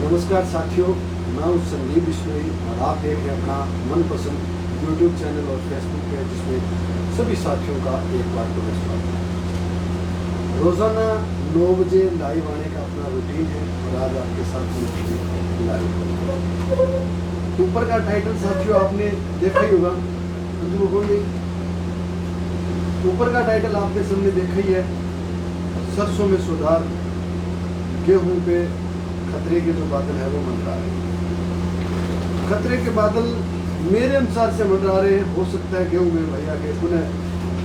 नमस्कार साथियों, मैं हूं संदीप बिश्नोई और आप देख रहे हैं अपना मनपसंद यूट्यूब चैनल और फेसबुक पेज, जिसमें सभी साथियों का एक बार तो स्वागत है। रोज़ाना 9 बजे लाइव आने का अपना रूटीन है और आज आपके साथ लाइव। ऊपर का टाइटल साथियों आपने देखा ही होगा, ऊपर का टाइटल आपके सामने देखा ही है। सरसों में सुधार, गेहूं पे खतरे के जो बादल है वो मंडरा रहे हैं। खतरे के बादल मेरे अनुसार से मंडरा रहे हैं। हो सकता है गेहूं में भैया के पुनः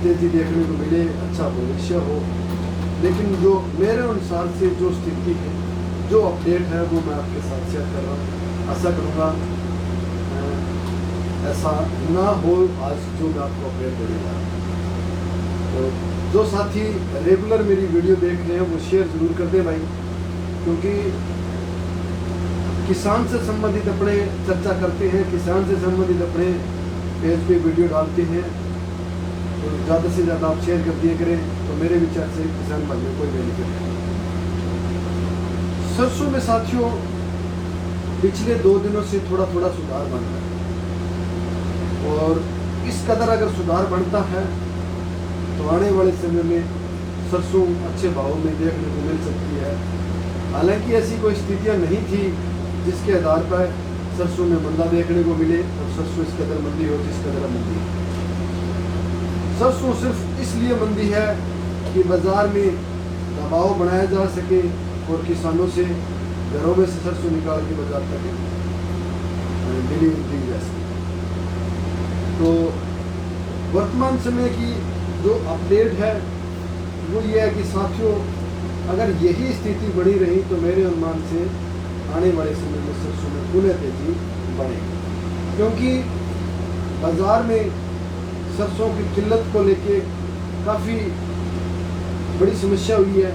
तेजी देखने को मिले, अच्छा भविष्य हो, लेकिन जो मेरे अनुसार से जो स्थिति है, जो अपडेट है, वो मैं आपके साथ शेयर कर रहा हूँ। आशा करूँगा ऐसा ना हो आज जो मैं आपको अपडेट देने जा रहा हूँ। तो जो साथी रेगुलर मेरी वीडियो देख रहे हैं वो शेयर ज़रूर कर दें भाई, क्योंकि किसान से संबंधित अपने चर्चा करते हैं, किसान से संबंधित अपने पेज पे वीडियो डालते हैं, तो ज़्यादा से ज़्यादा आप शेयर कर दिए करें तो मेरे विचार से किसान भाइयों को बेनिफिट है। सरसों में साथियों पिछले 2 दिनों से थोड़ा थोड़ा सुधार बन रहा है और इस कदर अगर सुधार बढ़ता है तो आने वाले समय में सरसों अच्छे भाव में देखने को मिल सकती है। हालांकि ऐसी कोई स्थितियां नहीं थी जिसके आधार पर सरसों में मंदा देखने को मिले और सरसों इस कदर मंदी हो जिस कदर मंदी है। सरसों सिर्फ इसलिए मंदी है कि बाजार में दबाव बनाया जा सके और किसानों से घरों में से सरसों निकाल के बाजार तक डिलीवरी दी जा सके। तो वर्तमान समय की जो अपडेट है वो ये है कि साथियों अगर यही स्थिति बनी रही तो मेरे अनुमान से आने वाले समय में सरसों में पुनः तेजी बढ़ेगी, क्योंकि बाजार में सरसों की किल्लत को लेके काफ़ी बड़ी समस्या हुई है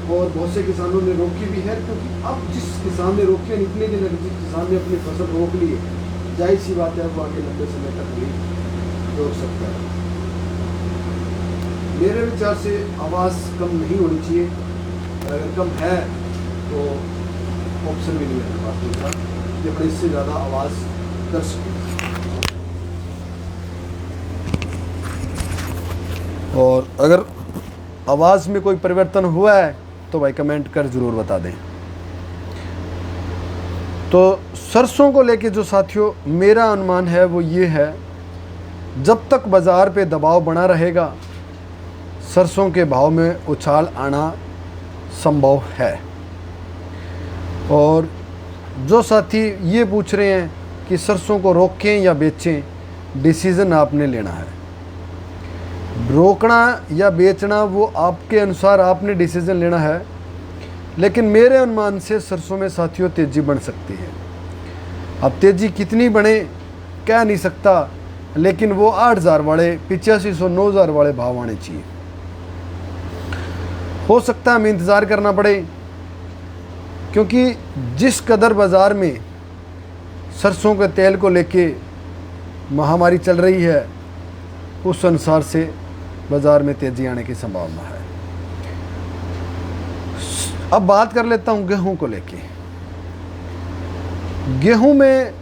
और बहुत से किसानों ने रोकी भी है। क्योंकि अब जिस किसान ने रोकी है, इतने दिन अगर जिस किसान ने अपनी फसल रोक ली है, जाहिर सी बात है वो आगे लंबे समय तक भी रोक सकता है। मेरे विचार से आवाज़ कम नहीं होनी चाहिए, अगर कम है तो ऑप्शन भी नहीं है बात दूसरा कि अपने इससे ज़्यादा आवाज़ कर सकें। और अगर आवाज़ में कोई परिवर्तन हुआ है तो भाई कमेंट कर ज़रूर बता दें। तो सरसों को लेके जो साथियों मेरा अनुमान है वो ये है, जब तक बाज़ार पे दबाव बना रहेगा सरसों के भाव में उछाल आना संभव है। और जो साथी ये पूछ रहे हैं कि सरसों को रोकें या बेचें, डिसीज़न आपने लेना है। रोकना या बेचना वो आपके अनुसार आपने डिसीज़न लेना है, लेकिन मेरे अनुमान से सरसों में साथियों तेज़ी बढ़ सकती है। अब तेज़ी कितनी बढ़े कह नहीं सकता, लेकिन वो 8,000 वाले 8500 9,000 वाले भाव आने चाहिए। हो सकता है हमें इंतज़ार करना पड़े, क्योंकि जिस कदर बाज़ार में सरसों के तेल को लेके महामारी चल रही है उस अनुसार से बाज़ार में तेज़ी आने की संभावना है। अब बात कर लेता हूँ गेहूं को लेके। गेहूं में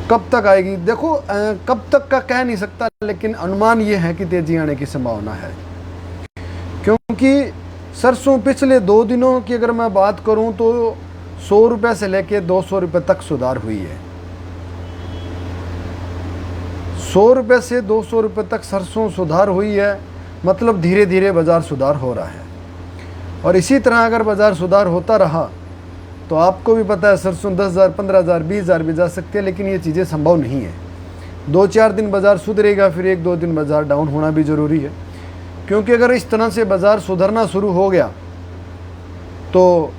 कब तक आएगी, देखो कब तक का कह नहीं सकता, लेकिन अनुमान ये है कि तेज़ी आने की संभावना है। क्योंकि सरसों पिछले 2 दिनों की अगर मैं बात करूं तो 100 रुपये से लेके 200 रुपये तक सुधार हुई है। 100 रुपये से 200 रुपये तक सरसों सुधार हुई है, मतलब धीरे धीरे बाज़ार सुधार हो रहा है। और इसी तरह अगर बाज़ार सुधार होता रहा तो आपको भी पता है सरसों 10,000 15,000 20,000 भी जा सकते हैं, लेकिन ये चीज़ें संभव नहीं है। 2-4 दिन बाज़ार सुधरेगा, फिर 1-2 दिन बाज़ार डाउन होना भी ज़रूरी है। क्योंकि अगर इस तरह से बाज़ार सुधरना शुरू हो गया तो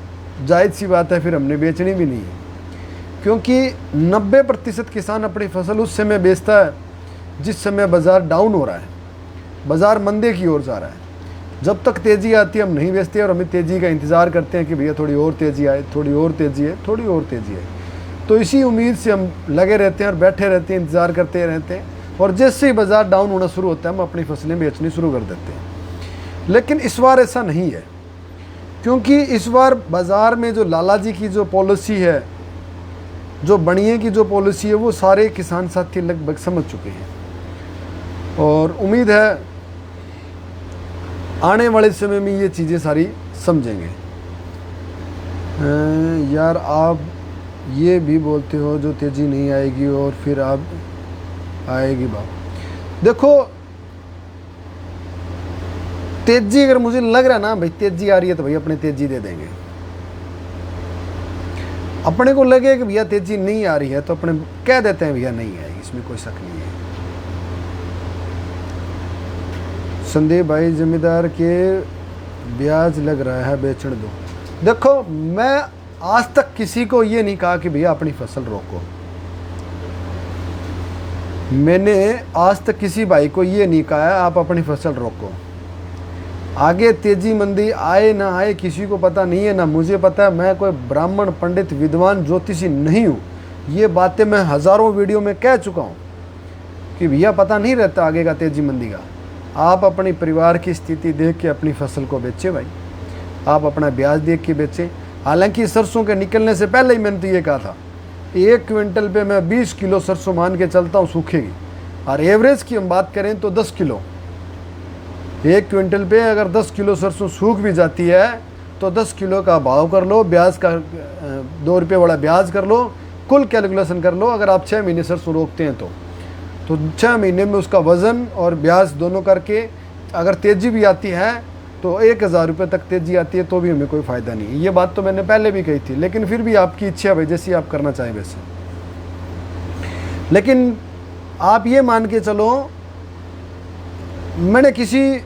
जायज़ सी बात है फिर हमने बेचनी भी नहीं है। क्योंकि 90% किसान अपनी फसल उस समय बेचता है जिस समय बाज़ार डाउन हो रहा है, बाज़ार मंदे की ओर जा रहा है। जब तक तेज़ी आती है हम नहीं बेचते और हमें तेज़ी का इंतज़ार करते हैं कि भैया थोड़ी और तेज़ी आए, थोड़ी और तेज़ी है, थोड़ी और तेज़ी है। तो इसी उम्मीद से हम लगे रहते हैं और बैठे रहते हैं, इंतज़ार करते रहते हैं। और जैसे ही बाज़ार डाउन होना शुरू होता है हम अपनी फसलें बेचनी शुरू कर देते हैं। लेकिन इस बार ऐसा नहीं है। क्योंकि इस बार बाज़ार में जो लाला जी की जो पॉलिसी है, जो बनिए की जो पॉलिसी है, वो सारे किसान साथी लगभग समझ चुके हैं और उम्मीद है आने वाले समय में ये चीज़ें सारी समझेंगे। यार आप ये भी बोलते हो जो तेज़ी नहीं आएगी और फिर आप आएगी बात। देखो तेज़ी अगर मुझे लग रहा है ना भाई तेज़ी आ रही है तो भाई अपने तेज़ी दे देंगे। अपने को लगे कि भैया तेज़ी नहीं आ रही है तो अपने कह देते हैं भैया नहीं आएगी, इसमें कोई शक नहीं है। संदीप भाई जमींदार के ब्याज लग रहा है बेचने दो। देखो मैं आज तक किसी को ये नहीं कहा कि भैया अपनी फसल रोको। मैंने आज तक किसी भाई को ये नहीं कहा है आप अपनी फसल रोको। आगे तेजी मंदी आए ना आए किसी को पता नहीं है, ना मुझे पता है। मैं कोई ब्राह्मण पंडित विद्वान ज्योतिषी नहीं हूँ। ये बातें मैं हज़ारों वीडियो में कह चुका हूँ कि भैया पता नहीं रहता आगे का तेजी मंदी का। आप अपनी परिवार की स्थिति देख के अपनी फसल को बेचें भाई, आप अपना ब्याज देख के बेचें। हालांकि सरसों के निकलने से पहले ही मैंने तो ये कहा था 1 क्विंटल पे मैं 20 किलो सरसों मान के चलता हूँ सूखेगी, और एवरेज की हम बात करें तो 10 किलो। 1 क्विंटल पे अगर 10 किलो सरसों सूख भी जाती है तो 10 किलो का भाव कर लो, ब्याज का 2 रुपये वाला ब्याज कर लो, कुल कैलकुलेशन कर लो। अगर आप 6 महीने सरसों रोकते हैं तो 6 महीने में उसका वज़न और ब्याज दोनों करके अगर तेज़ी भी आती है तो 1000 रुपये तक तेज़ी आती है तो भी हमें कोई फ़ायदा नहीं है। ये बात तो मैंने पहले भी कही थी, लेकिन फिर भी आपकी इच्छा है भाई, जैसी आप करना चाहें वैसे। लेकिन आप ये मान के चलो मैंने किसी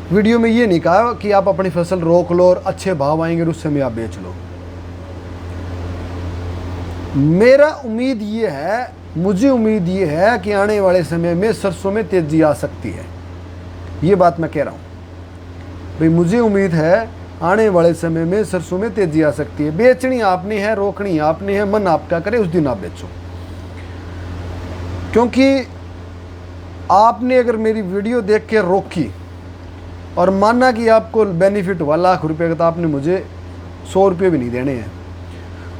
वीडियो में ये नहीं कहा कि आप अपनी फसल रोक लो और अच्छे भाव आएंगे और उस समय आप बेच लो। मेरा उम्मीद ये है, मुझे उम्मीद ये है कि आने वाले समय में सरसों में तेज़ी आ सकती है। ये बात मैं कह रहा हूँ भाई, मुझे उम्मीद है आने वाले समय में सरसों में तेज़ी आ सकती है। बेचनी आपने है, रोकनी आपने है, मन आपका करे उस दिन आप बेचो। क्योंकि आपने अगर मेरी वीडियो देख के रोकी और माना कि आपको बेनिफिट हुआ लाख रुपये का, तो आपने मुझे 100 रुपये भी नहीं देने हैं।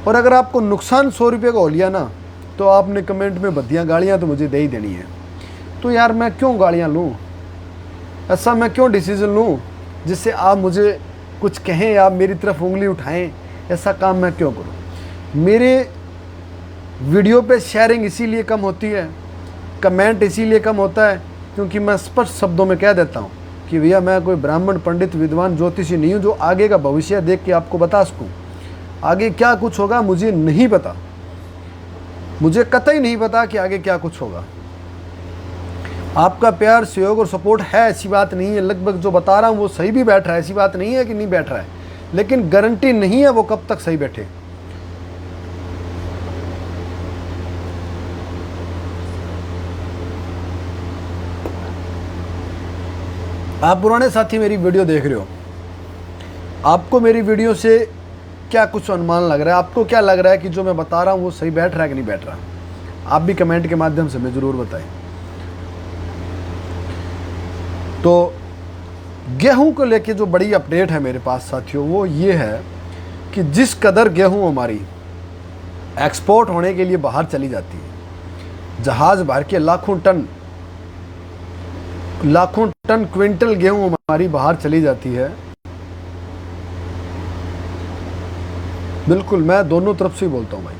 और अगर आपको नुकसान 100 रुपये का हो लिया ना तो आपने कमेंट में बदियाँ गालियाँ तो मुझे दे ही देनी है। तो यार मैं क्यों गालियाँ लूँ, ऐसा मैं क्यों डिसीज़न लूँ जिससे आप मुझे कुछ कहें, आप मेरी तरफ उंगली उठाएं? ऐसा काम मैं क्यों करूँ? मेरे वीडियो पे शेयरिंग इसीलिए कम होती है, कमेंट इसीलिए कम होता है क्योंकि मैं स्पष्ट शब्दों में कह देता हूँ कि भैया मैं कोई ब्राह्मण पंडित विद्वान ज्योतिषी नहीं हूँ जो आगे का भविष्य देख के आपको बता सकूँ। आगे क्या कुछ होगा मुझे नहीं पता, मुझे कतई नहीं पता कि आगे क्या कुछ होगा। आपका प्यार सहयोग और सपोर्ट है, ऐसी बात नहीं है। लगभग जो बता रहा हूँ वो सही भी बैठ रहा है, ऐसी बात नहीं है कि नहीं बैठ रहा है, लेकिन गारंटी नहीं है वो कब तक सही बैठे। आप पुराने साथी मेरी वीडियो देख रहे हो, आपको मेरी वीडियो से क्या कुछ अनुमान लग रहा है? आपको क्या लग रहा है कि जो मैं बता रहा हूँ वो सही बैठ रहा है कि नहीं बैठ रहा? आप भी कमेंट के माध्यम से हमें ज़रूर बताएं। तो गेहूं को लेके जो बड़ी अपडेट है मेरे पास साथियों वो ये है कि जिस कदर गेहूं हमारी एक्सपोर्ट होने के लिए बाहर चली जाती है, जहाज़ भर के लाखों टन क्विंटल गेहूं हमारी बाहर चली जाती है। बिल्कुल मैं दोनों तरफ से ही बोलता हूँ भाई,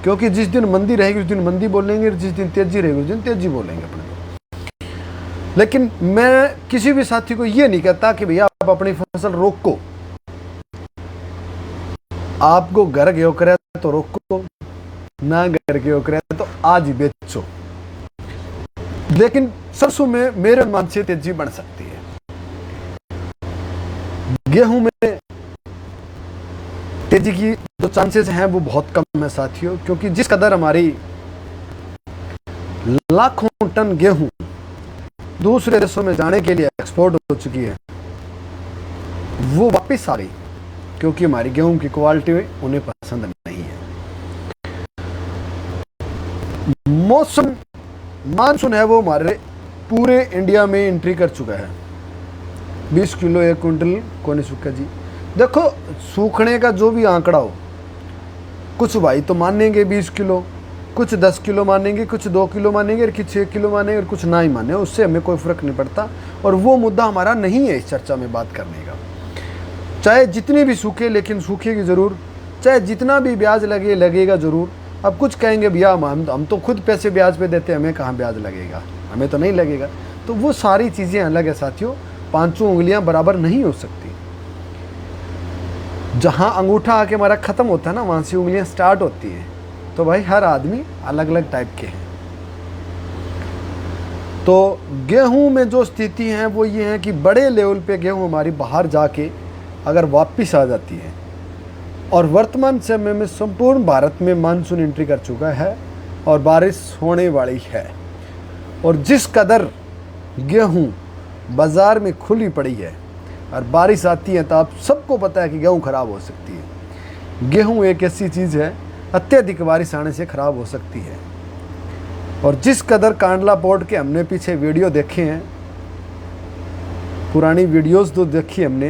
क्योंकि जिस दिन मंदी रहेगी उस दिन मंदी बोलेंगे, जिस दिन तेजी रहेगी उस दिन तेजी बोलेंगे अपने को। लेकिन मैं किसी भी साथी को ये नहीं कहता कि भैया आप अपनी फसल रोको, आपको घर गेहूं करे तो रोको, ना घर गेहूं करे तो आज ही बेचो। लेकिन सरसों में मेरे अनुमान से तेजी बढ़ सकती है। गेहूं में तेजी की जो चांसेस हैं वो बहुत कम है साथियों, क्योंकि जिस कदर हमारी लाखों टन गेहूं दूसरे देशों में जाने के लिए एक्सपोर्ट हो चुकी है वो वापस आ रही, क्योंकि हमारी गेहूं की क्वालिटी उन्हें पसंद नहीं है। मौसम मानसून है वो हमारे पूरे इंडिया में एंट्री कर चुका है। 20 किलो 1 क्विंटल कौन सूखा जी, देखो सूखने का जो भी आंकड़ा हो, कुछ भाई तो मानेंगे 20 किलो, कुछ 10 किलो मानेंगे, कुछ 2 किलो मानेंगे और कुछ 1 किलो मानेंगे और कुछ ना ही माने, उससे हमें कोई फ़र्क नहीं पड़ता। और वो मुद्दा हमारा नहीं है इस चर्चा में बात करने का। चाहे जितनी भी सूखे, लेकिन सूखेगी ज़रूर, चाहे जितना भी ब्याज लगे लगेगा ज़रूर। अब कुछ कहेंगे भैया हम तो खुद पैसे ब्याज पे देते हैं, हमें कहाँ ब्याज लगेगा, हमें तो नहीं लगेगा। तो वो सारी चीज़ें अलग है साथियों, पांचों उंगलियां बराबर नहीं हो सकती। जहाँ अंगूठा आके हमारा ख़त्म होता है ना, वहाँ से उंगलियां स्टार्ट होती है। तो भाई हर आदमी अलग अलग टाइप के हैं। तो गेहूं में जो स्थिति है वो ये है कि बड़े लेवल पे गेहूं हमारी बाहर जाके अगर वापस आ जाती है, और वर्तमान समय में संपूर्ण भारत में मानसून एंट्री कर चुका है और बारिश होने वाली है, और जिस कदर गेहूं बाज़ार में खुली पड़ी है और बारिश आती है तो आप सबको पता है कि गेहूं ख़राब हो सकती है। गेहूं एक ऐसी चीज़ है, अत्यधिक बारिश आने से ख़राब हो सकती है। और जिस कदर कांडला पोर्ट के हमने पीछे वीडियो देखे हैं, पुरानी वीडियोस तो देखी हमने,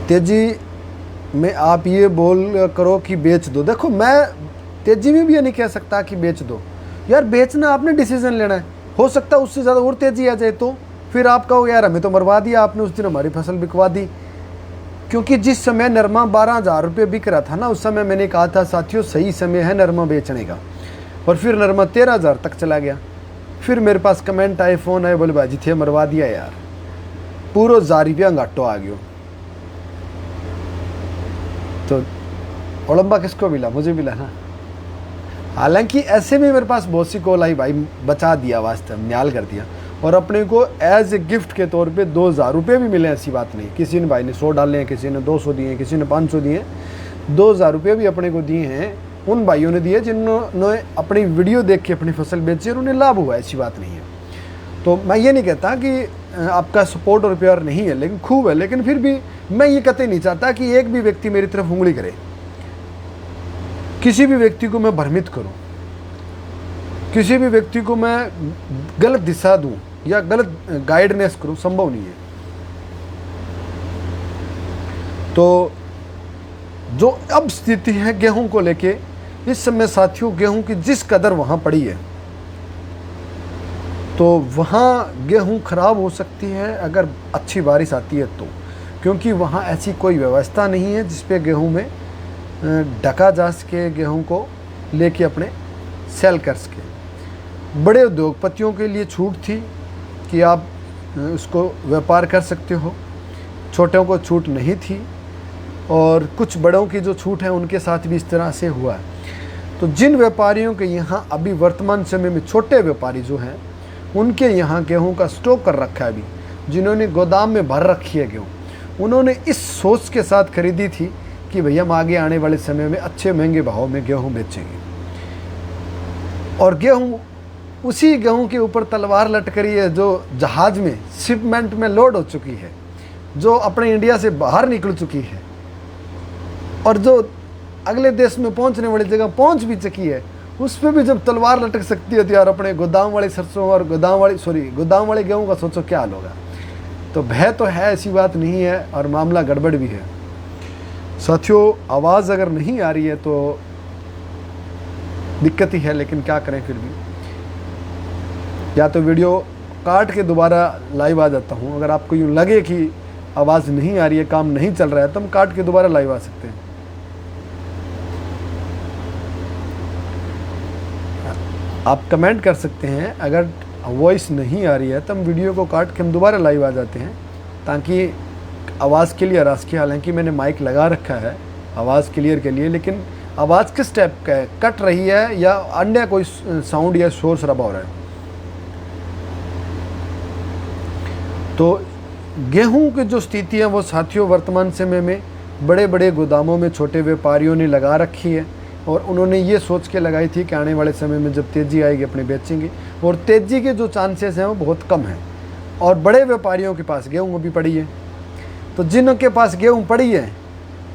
तेजी में आप ये बोल करो कि बेच दो। देखो मैं तेजी में भी ये नहीं कह सकता कि बेच दो यार, बेचना आपने डिसीजन लेना है। हो सकता है उससे ज़्यादा और तेजी आ जाए तो फिर आप कहो यार हमें तो मरवा दिया आपने, उस दिन हमारी फसल बिकवा दी। क्योंकि जिस समय नरमा 12,000 रुपये बिक रहा था ना, उस समय मैंने कहा था साथियों सही समय है नरमा बेचने का, और फिर नरमा 13,000 तक चला गया। फिर मेरे पास कमेंट आए, फ़ोन आए, बोले भाजी थे मरवा दिया यार, पूरा 1,000 रुपया घाटो आ गयो। तो ओलंबा किसको मिला? मुझे मिला ना। हालांकि ऐसे में मेरे पास बहुत सी कॉल आई, भाई बचा दिया, वास्तव में न्याल कर दिया, और अपने को एज ए गिफ्ट के तौर पे 2,000 रुपये भी मिले, ऐसी बात नहीं। किसी ने भाई ने 100 डाले हैं, किसी ने 200 दिए हैं, किसी ने 500 दिए हैं, 2,000 रुपये भी अपने को दिए हैं उन भाइयों ने दिए जिन्होंने अपनी वीडियो देख के अपनी फसल बेची और उन्हें लाभ हुआ, ऐसी बात नहीं है। तो मैं ये नहीं कहता कि आपका सपोर्ट और प्यार नहीं है, लेकिन खूब है, लेकिन फिर भी मैं ये कतई नहीं चाहता कि एक भी व्यक्ति मेरी तरफ उंगली करे, किसी भी व्यक्ति को मैं भ्रमित करूं, किसी भी व्यक्ति को मैं गलत दिशा दूं या गलत गाइडनेस करूं, संभव नहीं है। तो जो अब स्थिति है गेहूं को लेके, इस समय साथियों गेहूं की जिस कदर वहां पड़ी है, तो वहाँ गेहूं खराब हो सकती है अगर अच्छी बारिश आती है तो, क्योंकि वहाँ ऐसी कोई व्यवस्था नहीं है जिस पे गेहूं में ढका जा सके, गेहूं को लेके अपने सेल कर सके। बड़े उद्योगपतियों के लिए छूट थी कि आप उसको व्यापार कर सकते हो, छोटों को छूट नहीं थी, और कुछ बड़ों की जो छूट है उनके साथ भी इस तरह से हुआ है। तो जिन व्यापारियों के यहाँ अभी वर्तमान समय में, छोटे व्यापारी जो हैं उनके यहाँ गेहूं का स्टॉक कर रखा है, अभी जिन्होंने गोदाम में भर रखी है गेहूं, उन्होंने इस सोच के साथ खरीदी थी कि भैया हम आगे आने वाले समय में अच्छे महंगे भाव में गेहूं बेचेंगे, और गेहूं उसी गेहूं के ऊपर तलवार लटक रही है जो जहाज में शिपमेंट में लोड हो चुकी है, जो अपने इंडिया से बाहर निकल चुकी है और जो अगले देश में पहुंचने वाली जगह पहुंच भी चुकी है, उस पर भी जब तलवार लटक सकती है तो यार अपने गोदाम वाली सरसों और गोदाम वाले गेहूं का सोचो क्या हाल होगा। तो भय तो है, ऐसी बात नहीं है, और मामला गड़बड़ भी है साथियों। आवाज़ अगर नहीं आ रही है तो दिक्कत ही है, लेकिन क्या करें फिर भी, या तो वीडियो काट के दोबारा लाइव आ जाता हूँ। अगर आपको यूँ लगे कि आवाज़ नहीं आ रही है, काम नहीं चल रहा है, तो हम काट के दोबारा लाइव आ सकते हैं। आप कमेंट कर सकते हैं, अगर वॉइस नहीं आ रही है तो हम वीडियो को काट के हम दोबारा लाइव आ जाते हैं, ताकि आवाज़ क्लियर आ सके। हालांकि मैंने माइक लगा रखा है आवाज़ क्लियर के लिए, लेकिन आवाज़ किस टाइप का है, कट रही है या अन्य कोई साउंड या शोर शराबा हो रहा है। तो गेहूं की जो स्थिति है वो साथियों वर्तमान समय में बड़े बड़े गोदामों में छोटे व्यापारियों ने लगा रखी है, और उन्होंने ये सोच के लगाई थी कि आने वाले समय में जब तेज़ी आएगी अपने बेचेंगे, और तेज़ी के जो चांसेस हैं वो बहुत कम हैं। और बड़े व्यापारियों के पास गेहूँ भी पड़ी है, तो जिनके पास गेहूँ पड़ी है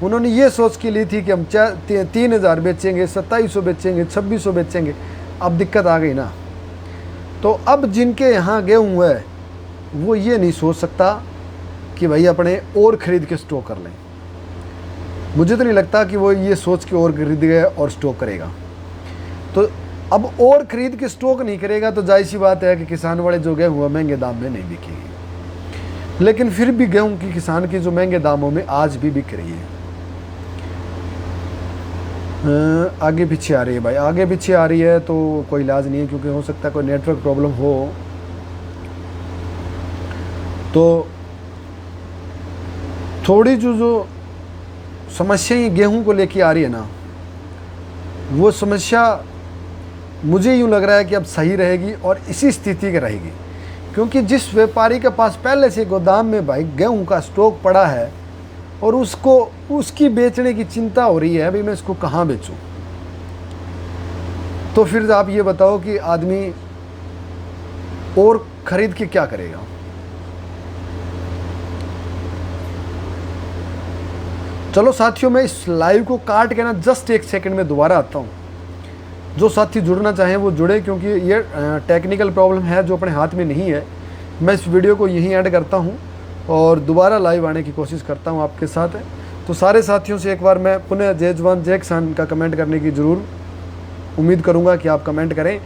उन्होंने ये सोच के ली थी कि हम 3,000 बेचेंगे, 2,700 बेचेंगे, 2,600 बेचेंगे। अब दिक्कत आ गई ना। तो अब जिनके यहाँ गेहूँ है वो ये नहीं सोच सकता कि भाई अपने और ख़रीद के स्टॉक कर लें। मुझे तो नहीं लगता कि वो ये सोच के और खरीद गया और स्टॉक करेगा। तो अब और ख़रीद के स्टॉक नहीं करेगा तो जाहिर सी बात है कि किसान वाले जो गेहूँ हुआ महंगे दाम में नहीं बिकेगी। लेकिन फिर भी गेहूँ की किसान की जो महंगे दामों में आज भी बिक रही है। आगे पीछे आ रही है भाई, आगे पीछे आ रही है तो कोई इलाज नहीं है, क्योंकि हो सकता है कोई नेटवर्क प्रॉब्लम हो। तो थोड़ी जो समस्या गेहूं को लेके आ रही है ना, वो समस्या मुझे यूँ लग रहा है कि अब सही रहेगी और इसी स्थिति की रहेगी। क्योंकि जिस व्यापारी के पास पहले से गोदाम में भाई गेहूं का स्टॉक पड़ा है और उसकी बेचने की चिंता हो रही है, भाई मैं इसको कहाँ बेचूं, तो फिर आप ये बताओ कि आदमी और खरीद के क्या करेगा। चलो साथियों, मैं इस लाइव को काट के ना जस्ट 1 सेकंड में दोबारा आता हूँ। जो साथी जुड़ना चाहें वो जुड़े, क्योंकि ये टेक्निकल प्रॉब्लम है जो अपने हाथ में नहीं है। मैं इस वीडियो को यहीं ऐड करता हूँ और दोबारा लाइव आने की कोशिश करता हूँ आपके साथ। तो सारे साथियों से एक बार मैं पुनः जय जवान जय किसान का कमेंट करने की ज़रूर उम्मीद करूँगा कि आप कमेंट करें।